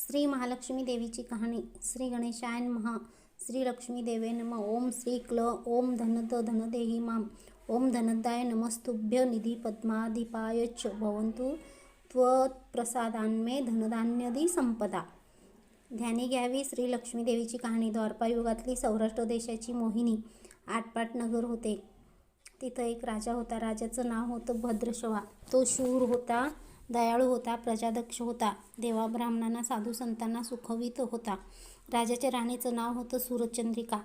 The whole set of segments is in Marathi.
श्री महालक्ष्मी देवीची कहाणी. श्री गणेशाय नमः. श्री लक्ष्मी देवे नमः. ओम श्री क्ल ओम धनद धनदेहि माम. ओम धनदाय नमस्तुभ्य निधी पद्माधिपाय च भवन्तु त्वत्प्रसादान्मे धनधान्यदी संपदा. ध्यानी घ्यावी. श्री लक्ष्मी देवीची कहाणी. द्वापारयुगातली सौराष्ट्र देशाची मोहिनी आटपाट नगर होते. तिथं एक राजा होता. राजाचं नाव होतं भद्रशवा. तो शूर होता, दयाळू होता, प्रजादक्ष होता, देवा ब्राह्मणांना साधू संतांना सुखवित होता. राजाच्या राणीचं नाव होतं सूरचंद्रिका.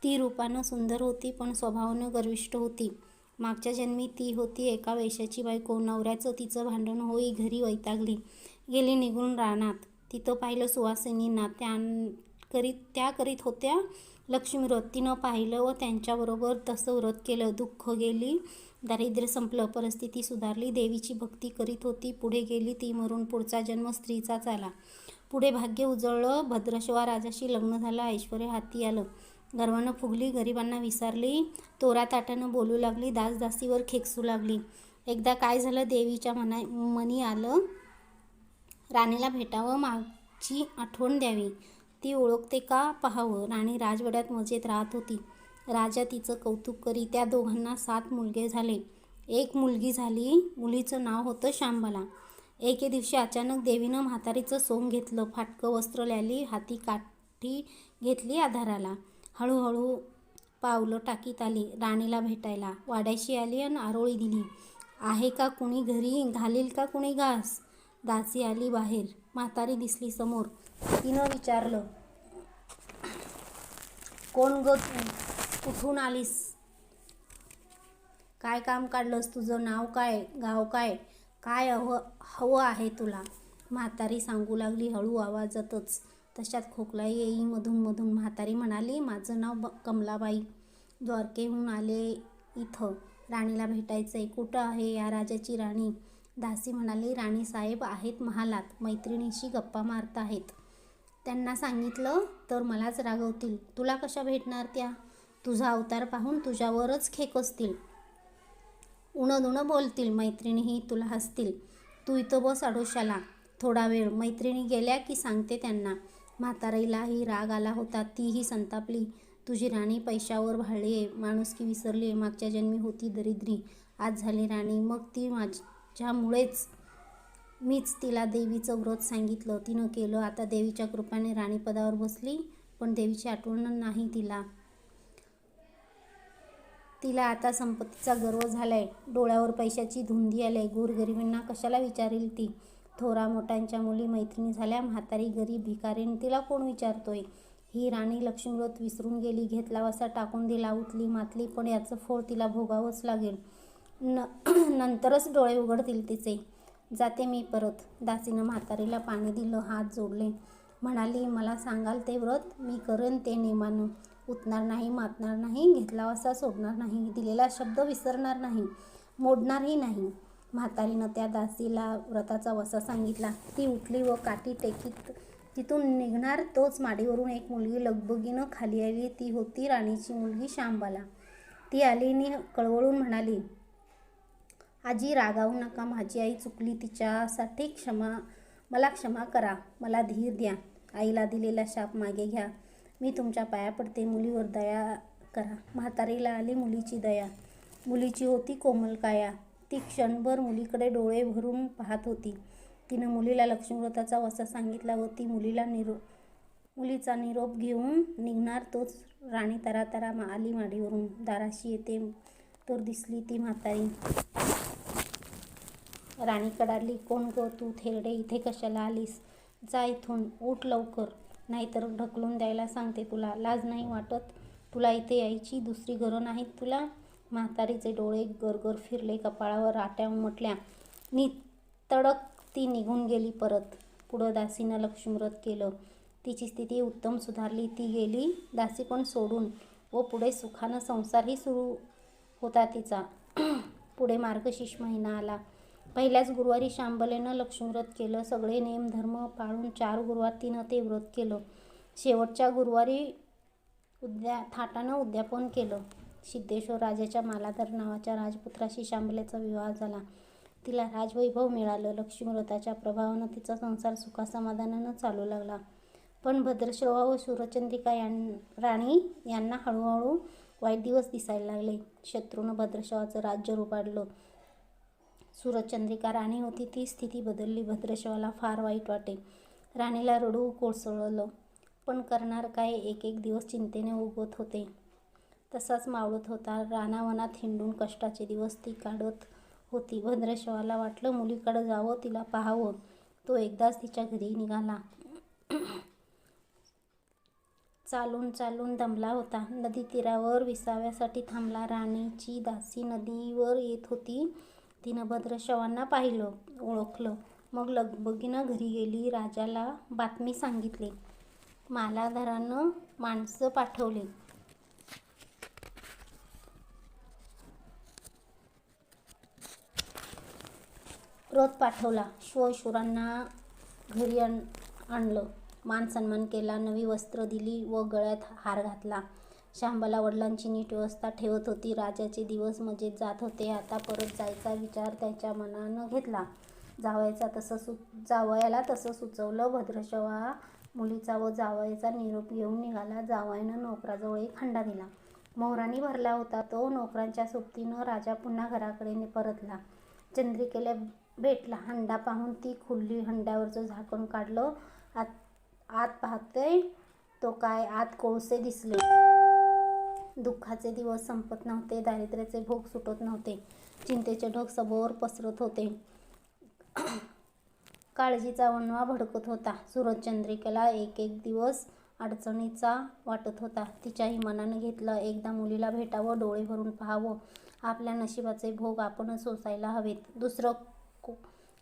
ती रूपानं सुंदर होती, पण स्वभावानं गर्विष्ठ होती. मागच्या जन्मी ती होती एका वेश्याची बायको. नवऱ्याचं तिचं भांडण होई घरी वैतागली, गेली निघून रानात. तिथं पाहिलं सुवासिनींना. त्या करीत होत्या लक्ष्मीव्रत. तिनं पाहिलं व त्यांच्याबरोबर तसं व्रत केलं. दुःख गेली, दारिद्र्य संपलं, परिस्थिती सुधारली. देवीची भक्ती करीत होती. पुढे गेली ती मरून. पुढचा जन्म स्त्रीचाच आला. पुढे भाग्य उजळलं. भद्रशवा राजाशी लग्न झालं. ऐश्वर्य हाती आलं. गर्वानं फुगली, गरिबांना विसरली, तोरा ताटानं बोलू लागली, दासदासीवर खेकसू लागली. एकदा काय झालं, देवीच्या मनी आलं राणीला भेटावं, मागची आठवण द्यावी, ती ओळखते का पाहावं. राणी राजवाड्यात मजेत राहत होती. राजा तिचं कौतुक करी. त्या दोघांना 7 मुलगे झाले. एक मुलगी झाली. मुलीचं नाव होतं शांबला. एके दिवशी अचानक देवीनं म्हातारीचं सोंग घेतलं. फाटकं वस्त्र ल्याली, हाती काठी घेतली आधाराला. हळूहळू पावलं टाकीत आली राणीला भेटायला. वाड्याशी आली आणि आरोळी दिली. आहे का कुणी घरी, घालील का कुणी घास. दासी आली बाहेर. म्हातारी दिसली समोर. तिनं विचारलं, कोण ग तू, कुठून आलीस, काय काम काढलंस, तुझं नाव काय, गाव काय, काय हवं आहे तुला. म्हातारी सांगू लागली हळू आवाजातच. तशात खोकला येई मधून मधून. म्हातारी म्हणाली, माझं नाव कमलाबाई, द्वारकेहून आले इथं, राणीला भेटायचंय. कुठं आहे या राजाची राणी. दासी म्हणाली, राणीसाहेब आहेत महालात, मैत्रिणीशी गप्पा मारत आहेत. त्यांना सांगितलं तर मलाच रागवतील. तुला कशा भेटणार त्या. तुझा अवतार पाहून तुझ्यावरच खेकसतील, उणं बोलतील. मैत्रिणीही तुला हसतील. तू इथं बस आडोशाला थोडा वेळ. मैत्रिणी गेल्या की सांगते त्यांना. म्हातारीलाही राग आला होता. तीही संतापली. तुझी राणी पैशावर भाळलीये, माणुसकी विसरलीये. मागच्या जन्मी होती दरिद्री, आज झाली राणी. मग ती माझ्यामुळेच. मीच तिला देवीचं व्रत सांगितलं, तिनं केलं. आता देवीच्या कृपेने राणीपदावर बसली, पण देवीची आठवण नाही तिला. तिला आता संपत्तीचा गर्व झालाय, डोळ्यावर पैशाची धुंदी आली. गोरगरिबांना कशाला विचारेल ती. थोरा मोठ्यांच्या मुली मैत्रिणी झाल्या. म्हातारी गरीब भिकारीण, तिला कोण विचारतोय. ही राणी लक्ष्मीव्रत विसरून गेली. घेतला वसा टाकून दिला. उठली मातली, पण याचं फळ तिला भोगावंच लागेल. नंतरच डोळे उघडतील तिचे. जाते मी परत. दासीनं म्हातारीला पाणी दिलं, हात जोडले. म्हणाली, मला सांगाल ते व्रत मी करेन ते नेमानं. उतणार नाही, मातणार नाही, घेतला वसा सोडणार नाही, दिलेला शब्द विसरणार नाही, मोडणारही नाही. म्हातारीनं त्या दासीला व्रताचा वसा सांगितला. ती उठली व काठी टेकीत तिथून निघणार तोच माडीवरून एक मुलगी लगबगीनं खाली आली. ती होती राणीची मुलगी शांबला. ती आली आणि कळवळून म्हणाली, आजी रागावू नका, माझी आई चुकली, तिच्यासाठी मला क्षमा करा, मला धीर द्या, आईला दिलेला शाप मागे घ्या, मी तुमच्या पाया पडते, मुलीवर दया करा. म्हातारीला आली मुलीची दया. मुलीची होती कोमल काया. ती क्षणभर मुलीकडे डोळे भरून पाहत होती. तिनं मुलीला लक्ष्मीव्रताचा वसा सांगितला व ती मुलीचा निरोप घेऊन निघणार तोच राणी तरातरा आली माडीवरून. दाराशी येते तर दिसली ती म्हातारी. राणी कडाडली, कोण गो तू थेरडे, इथे कशाला आलीस. जा इथून, उठ लवकर, नाहीतर ढकलून द्यायला सांगते तुला. लाज नाही वाटत तुला इथे यायची. दुसरी घरं नाहीत तुला. म्हातारीचे डोळे गरगर फिरले, कपाळावर राट्या उमटल्या. तडक ती निघून गेली परत. पुढं दासीनं लक्ष्मीव्रत केलं. तिची स्थिती उत्तम सुधारली. ती गेली दासी पण सोडून व पुढे सुखानं संसारही सुरू होता तिचा. पुढे मार्गशीर्ष महिना आला. पहिल्याच गुरुवारी शांबलेनं लक्ष्मीव्रत केलं. सगळे नेम धर्म पाळून 4 गुरुवार तिनं ते व्रत केलं. शेवटच्या गुरुवारी थाटानं उद्यापन केलं. सिद्धेश्वर राजाच्या मालाधर नावाच्या राजपुत्राशी शांबलेचा विवाह झाला. तिला राजवैभव मिळालं. लक्ष्मीव्रताच्या प्रभावानं तिचा संसार सुखासमाधानानं चालू लागला. पण भद्रश्रवा व शूरचंद्रिका राणी यांना हळूहळू वाईट दिवस दिसायला लागले. शत्रूनं भद्रश्रवाचं राज्य रुबाडलं. शूरचंद्रिका राणी होती ती स्थिती बदलली. भद्रश्रवाला फार वाईट वाटे. राणीला रडू कोसळलं. पण करणार काय? एक एक दिवस चिंतेने उगवत होते तसाच मावळत होता. रानावनात हिंडून कष्टाचे दिवस ती काढत होती. भद्रश्रवाला वाटलं मुलीकडं जावं, तिला पाहावं. तो एकदाच तिच्या घरी निघाला. चालून चालून दमला होता. नदी तीरावर विसाव्यासाठी थांबला. राणीची दासी नदीवर येत होती. तिनं भद्रश्रवांना पाहिलं, ओळखलं. मग लगबगीनं घरी गेली. राजाला बातमी सांगितली. मालाधारानं माणसं पाठवली. रथ पाठवला. शूरांना घरी आणलं. मान सन्मान केला. नवी वस्त्र दिली व गळ्यात हार घातला. शांबला वडिलांची नीट व्यवस्था ठेवत होती. राजाचे दिवस मजेत जात होते. आता परत जायचा विचार त्याच्या मनानं घेतला. जावयाला तसं सुचवलं. भद्रश्रवा मुलीचा व जावयाचा निरोप घेऊन निघाला. जावयानं नोकराजवळ एक हंडा दिला. मोहरांनी भरला होता तो. नोकरांच्या सोबतीनं राजा पुन्हा घराकडे परतला. चंद्रिकेला भेटला. हंडा पाहून ती खुलली. हंड्यावरचं झाकण काढलं. आत पाहतोय तो काय, आत कोळसे दिसले. दुःखाचे दिवस संपत नव्हते. दारिद्र्याचे भोग सुटत नव्हते. चिंतेचे ढग सभोवर पसरत होते. काळजीचा वणवा भडकत होता. शूरचंद्रिकेला एक एक दिवस अडचणीचा वाटत होता. तिच्याही मनानं घेतलं एकदा मुलीला भेटावं, डोळे भरून पाहावं. आपल्या नशिबाचे भोग आपणच सोसायला हवेत. दुसरं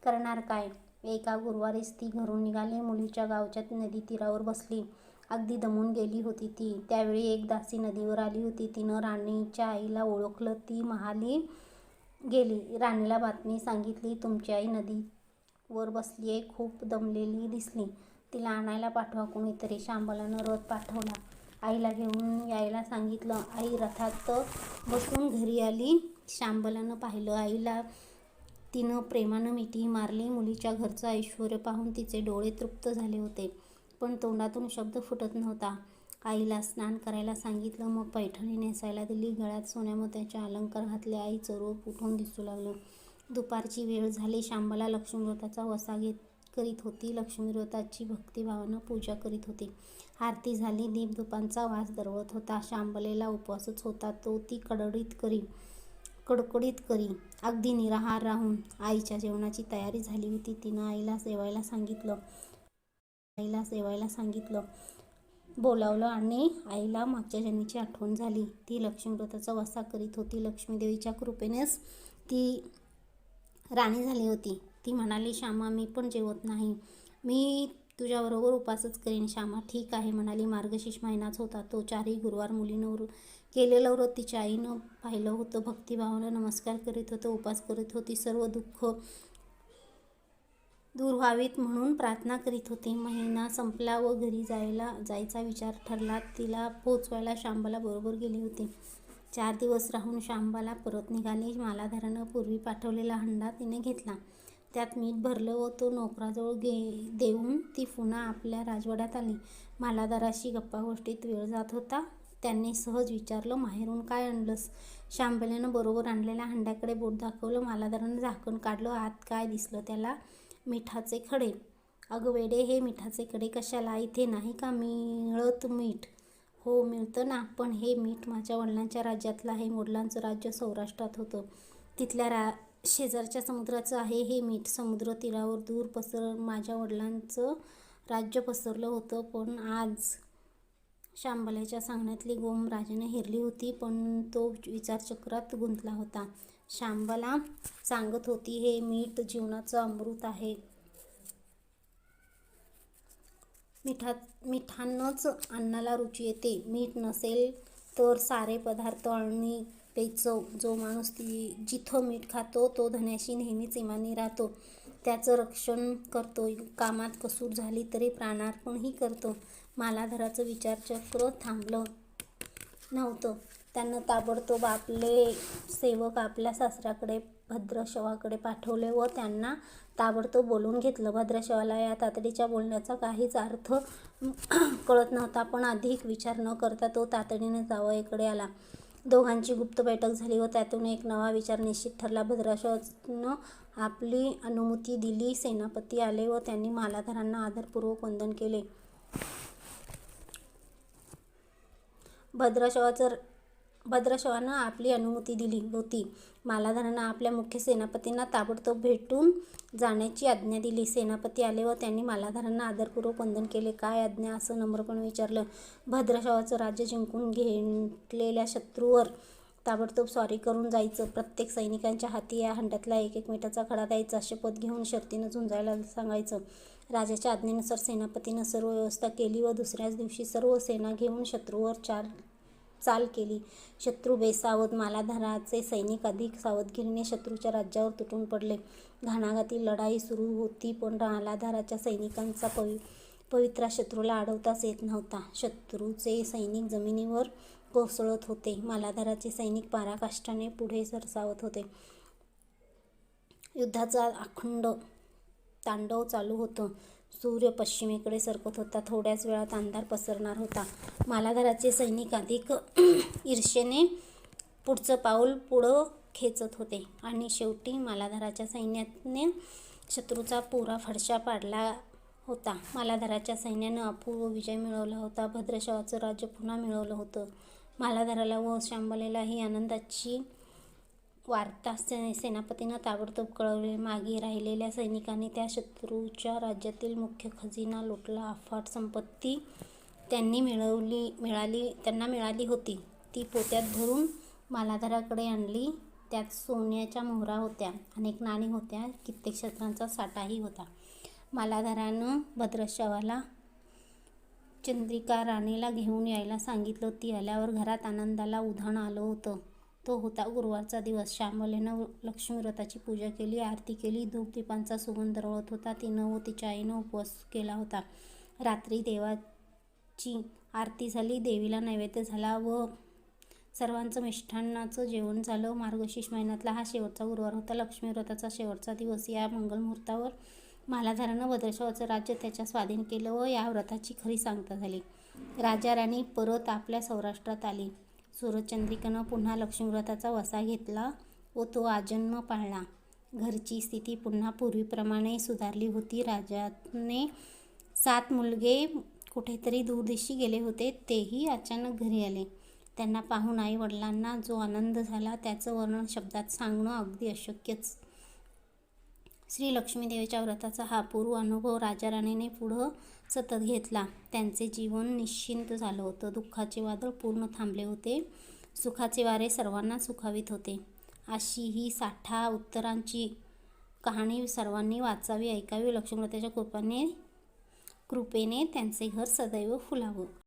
करणार काय? एका गुरुवारीच ती घरून निघाली. मुलीच्या गावच्या नदी तीरावर बसली. अगदी दमून गेली होती ती. त्यावेळी एक दासी नदीवर आली होती. तिनं राणीच्या आईला ओळखलं. ती महाली गेली. राणीला बातमी सांगितली. तुमची आई नदीवर बसलीये, खूप दमलेली दिसली. तिला आणायला पाठवा कोणीतरी. शांबलानं रथ पाठवला. आईला घेऊन यायला सांगितलं. आई रथात बसून घरी आली. शांबलानं पाहिलं आईला. तिनं प्रेमानं मिठी मारली. मुलीच्या घरचं ऐश्वर्य पाहून तिचे डोळे तृप्त झाले होते. पण तोंडातून शब्द फुटत नव्हता. आईला स्नान करायला सांगितलं. मग पैठणी नेसायला दिली. गळ्यात सोन्यामोत्याचे अलंकार घातले. आईचं रूप उठून दिसू लागलं. दुपारची वेळ झाली. शांबला लक्ष्मीव्रताचा वसा करीत होती. लक्ष्मीव्रताची भक्तिभावानं पूजा करीत होती. आरती झाली. दीपधुपांचा वास दरवळत होता. शांबलेला उपवासच होता. तो ती कडकडीत करी. अगदी निराहार राहून. आईच्या जेवणाची तयारी झाली होती. तिनं आईला जेवायला सांगितलं. बोलावलं आणि आईला मागच्या जन्मीची आठवण झाली. ती लक्ष्मीव्रताचा वसा करीत होती. लक्ष्मीदेवीच्या कृपेनेच ती राणी झाली होती. ती म्हणाली, श्यामा मी पण जेवत नाही. मी तुझ्याबरोबर उपासच करीन. श्यामा ठीक आहे म्हणाली. मार्गशीर्ष महिनाच होता तो. 4ही गुरुवार मुलीनं केलेलं व्रत तिच्या आईनं पाहिलं होतं. भक्तिभावानं नमस्कार करीत होतं. उपास करीत होती. सर्व दुःख दूर व्हावीत म्हणून प्रार्थना करीत होती. महिना संपला व घरी जायचा विचार ठरला. तिला पोचवायला शांबला बरोबर गेली होती. 4 दिवस राहून शांबला परत निघाली. मालाधारानं पूर्वी पाठवलेला हंडा तिने घेतला. त्यात मीठ भरलं व तो नोकराजवळ देऊन ती पुन्हा आपल्या राजवाड्यात आली. मालाधाराशी गप्पागोष्टीत वेळ जात होता. त्यांनी सहज विचारलं, माहेरून काय आणलंस? शांबलेनं बरोबर आणलेल्या हंड्याकडे बोट दाखवलं. मालाधारानं झाकण काढलं. आत काय दिसलं त्याला? मिठाचे खडे. अगं वेडे, हे मिठाचे खडे कशाला? इथे नाही का मिळत मीठ? हो मिळतं ना, पण हे मीठ माझ्या वडिलांच्या राज्यातलं आहे. वडिलांचं राज्य सौराष्ट्रात होतं. तिथल्या शेजारच्या समुद्राचं आहे हे मीठ. समुद्र तीरावर दूर माझ्या वडिलांचं राज्य पसरलं होतं. पण आज शांबल्याच्या सांगण्यातली गोम राजाने हेरली होती. पण तो विचारचक्रात गुंतला होता. शांबला सांगत होती, हे मीठ जीवनाचं अमृत आहे. मिठानंच अन्नाला रुची येते. मीठ नसेल तर सारे पदार्थ आणि बेचव. जो माणूस जिथं मीठ खातो तो धन्याशी नेहमीच इमानी राहतो. त्याचं रक्षण करतो. कामात कसूर झाली तरी प्राणार्पणही करतो. मालाधाराचं विचारचक्र थांबलं नव्हतं. त्यानं ताबडतोब आपले सेवक आपल्या सासऱ्याकडे भद्रशवाकडे पाठवले व त्यांना ताबडतोब बोलून घेतलं. भद्रशवाला या तातडीच्या बोलण्याचा काहीच अर्थ कळत नव्हता, पण अधिक विचार न करता तो तातडीने जावयाकडे आला. दोघांची गुप्त बैठक झाली व त्यातून एक नवा विचार निश्चित ठरला. भद्रशवानं आपली अनुमती दिली. सेनापती आले व त्यांनी मालाधारांना आदरपूर्वक वंदन केले. भद्रशवानं आपली अनुमती दिली होती. मालाधारांना आपल्या मुख्य सेनापतींना ताबडतोब भेटून जाण्याची आज्ञा दिली. सेनापती आले व त्यांनी मालाधारांना आदरपूर्वक वंदन केले. काय आज्ञा, असं नम्रपणे विचारलं. भद्रशवाचं राज्य जिंकून घेतलेल्या शत्रूवर ताबडतोब स्वारी करून जायचं. प्रत्येक सैनिकांच्या हाती या हंड्यातला 1 मीठाचा खडा द्यायचा. शपथ घेऊन शर्तीनं झुंजायला सांगायचं. राजाच्या आज्ञेनुसार सेनापतीनं सर्व व्यवस्था केली व दुसऱ्याच दिवशी सर्व सेना घेऊन शत्रूवर चाल केली. शत्रू बेसावध. मालाधाराचे सैनिक अधिक सावधगिरीने शत्रूच्या राज्यावर तुटून पडले. घणाघाती लढाई सुरू होती, पण मालाधाराच्या सैनिकांचा पवित्रा शत्रूला अडवताच येत नव्हता. शत्रूचे सैनिक जमिनीवर कोसळत होते. मालाधाराचे सैनिक पराकाष्ठाने पुढे सरसावत होते. युद्धाचा अखंड तांडव चालू होतं. सूर्य पश्चिमेकडे सरकत होता. थोड्याच वेळात अंधार पसरणार होता. मालाधाराचे सैनिक अधिक ईर्ष्येने पुढचं पाऊल पुढं खेचत होते आणि शेवटी मालाधाराच्या सैन्याने शत्रूचा पुरा फडशा पाडला होता. मालाधाराच्या सैन्यानं अपूर्व विजय मिळवला होता. भद्रशवाचं राज्य पुन्हा मिळवलं होतं. मालाधाराला व शांबलेला ही आनंदाची वार्ता सेनापतीनं ताबडतोब कळवली. मागे राहिलेल्या सैनिकांनी त्या शत्रूच्या राज्यातील मुख्य खजिना लुटला. अफाट संपत्ती त्यांना मिळाली होती. ती पोत्यात भरून मालाधाराकडे आणली. त्यात सोन्याच्या मोहरा होत्या, अनेक नाणी होत्या, कित्येक शस्त्रांचा साठाही होता. मालाधारानं भद्रशवाला चंद्रिका राणीला घेऊन यायला सांगितलं. ती आल्यावर घरात आनंदाला उधाण आलं होतं. तो होता गुरुवारचा दिवस. शांबलेनं लक्ष्मीव्रताची पूजा केली, आरती केली. धूपदीपांचा सुगंध दरवळत होता. तिनं व तिच्या आईनं उपवास केला होता. रात्री देवाची आरती झाली, देवीला नैवेद्य झाला व सर्वांचं मिष्टान्नाचं जेवण झालं. मार्गशीर्ष महिन्यातला हा शेवटचा गुरुवार होता. लक्ष्मीव्रताचा शेवटचा दिवस. या मंगलमुहूर्तावर मालाधारानं भद्रशवाचं राज्य त्याच्या स्वाधीन केलं व या व्रताची खरी सांगता झाली. राजा राणी परत आपल्या सौराष्ट्रात आली. सूरजचंद्रिकेनं पुन्हा लक्ष्मीव्रताचा वसा घेतला व तो आजन्म पाळला. घरची स्थिती पुन्हा पूर्वीप्रमाणे सुधारली होती. राजाने 7 मुलगे कुठेतरी दूरदेशी गेले होते. तेही अचानक घरी आले. त्यांना पाहून आई वडिलांना जो आनंद झाला त्याचं वर्णन शब्दात सांगणं अगदी अशक्यच. श्री लक्ष्मीदेवीच्या व्रताचा हा अपूर्व अनुभव राजा राणीने पुढं सतत घेतला. त्यांचे जीवन निश्चिंत झालं होतं. दुःखाचे वादळ पूर्ण थांबले होते. सुखाचे वारे सर्वांना सुखावीत होते. अशी ही 60 उत्तरांची कहाणी सर्वांनी वाचावी, ऐकावी. लक्ष्मीव्रताच्या कृपेने त्यांचे घर सदैव फुलावं.